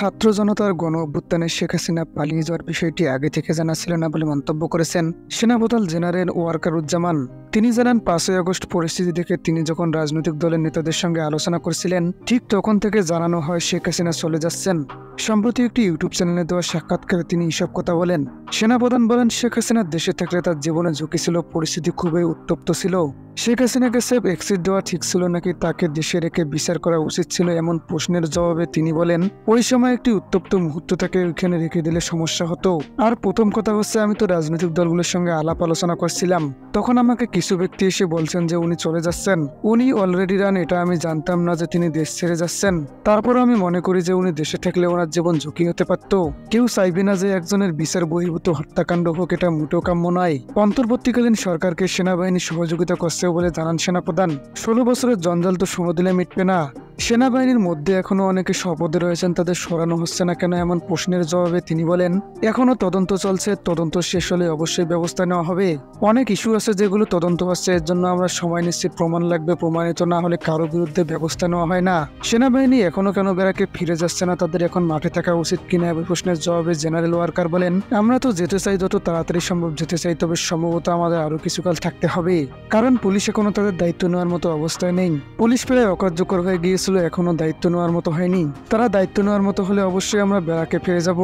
ছাত্র জনতার গণ অভ্যুত্থানে শেখ হাসিনা পালিয়ে যাওয়ার বিষয়টি আগে থেকে জানা ছিল না বলে মন্তব্য করেছেন সেনাপ্রধান জেনারেল ওয়াকারুজ্জামান। তিনি জানান, 5ই আগস্ট পরিস্থিতি দেখে তিনি যখন রাজনৈতিক দলের নেতাদের সঙ্গে আলোচনা করছিলেন, ঠিক তখন থেকে জানানো হয় শেখ হাসিনা চলে যাচ্ছেন। সম্প্রতি একটি ইউটিউব চ্যানেলে দেওয়া সাক্ষাৎকারে তিনি এসব কথা বলেন। সেনাপ্রধান বলেন, শেখ হাসিনা দেশে থাকলে তার জীবনে ঝুঁকি ছিল, পরিস্থিতি খুবই উত্তপ্ত ছিল। শেখ হাসিনাকে সেফ এক্সিট দেওয়া ঠিক ছিল নাকি তাকে দেশে রেখে বিচার করা উচিত ছিল, এমন প্রশ্নের জবাবে তিনি বলেন, ওই সময় একটি উত্তপ্ত মুহূর্ত তাকে ওইখানে রেখে দিলে সমস্যা হতো। আর প্রথম কথা হচ্ছে, আমি তো রাজনৈতিক দলগুলোর সঙ্গে আলাপ আলোচনা করছিলাম, তখন আমাকে কিছু ব্যক্তি এসে বলছেন যে উনি চলে যাচ্ছেন, উনি অলরেডি রান, এটা আমি জানতাম না যে তিনি দেশ ছেড়ে যাচ্ছেন। তারপর আমি মনে করি যে উনি দেশে থাকলে ওনার জীবন ঝুঁকি হতে পারত। কেউ চাইবে না যে একজনের বিচার বহির্ভূত হত্যাকাণ্ড হোক, এটা মোটেও কাম্য নয়। অন্তর্বর্তীকালীন সরকারকে সেনাবাহিনী সহযোগিতা করছে বলে জানান সেনাপ্রধান। 16 বছরের জঞ্জাল তো সময় দিলে মিটবে না। সেনাবাহিনীর মধ্যে এখনো অনেকে শপথে রয়েছেন, তাদের সরানো হচ্ছে না কেন, এমন প্রশ্নের জবাবে তিনি বলেন, এখনো তদন্ত চলছে, তদন্ত শেষ হলে অবশ্যই ব্যবস্থা নেওয়া হবে। অনেক ইস্যু আছে যেগুলো তদন্ত হচ্ছে, এর জন্য আমরা সময় নিচ্ছি, প্রমাণ লাগবে, প্রমাণিত না হলে কারো বিরুদ্ধে ব্যবস্থা নেওয়া হয় না। সেনাবাহিনী এখনো কেন ব্যারাকে ফিরে যাচ্ছে না, তাদের এখন মাঠে থাকা উচিত কিনা, এই প্রশ্নের জবাবে জেনারেল ওয়াকার বলেন, আমরা তো যেতে চাই, যত তাড়াতাড়ি সম্ভব যেতে চাই, তবে সম্ভবত আমাদের আরো কিছুকাল থাকতে হবে, কারণ পুলিশ এখনো তাদের দায়িত্ব নেওয়ার মতো অবস্থায় নেই। পুলিশ প্রায় অকার্যকর হয়ে গিয়েছিল, এখনো দায়িত্ব নেওয়ার মতো হয়নি। তারা দায়িত্ব নেওয়ার মতো হলে অবশ্যই আমরা ব্যারাকে ফিরে যাব।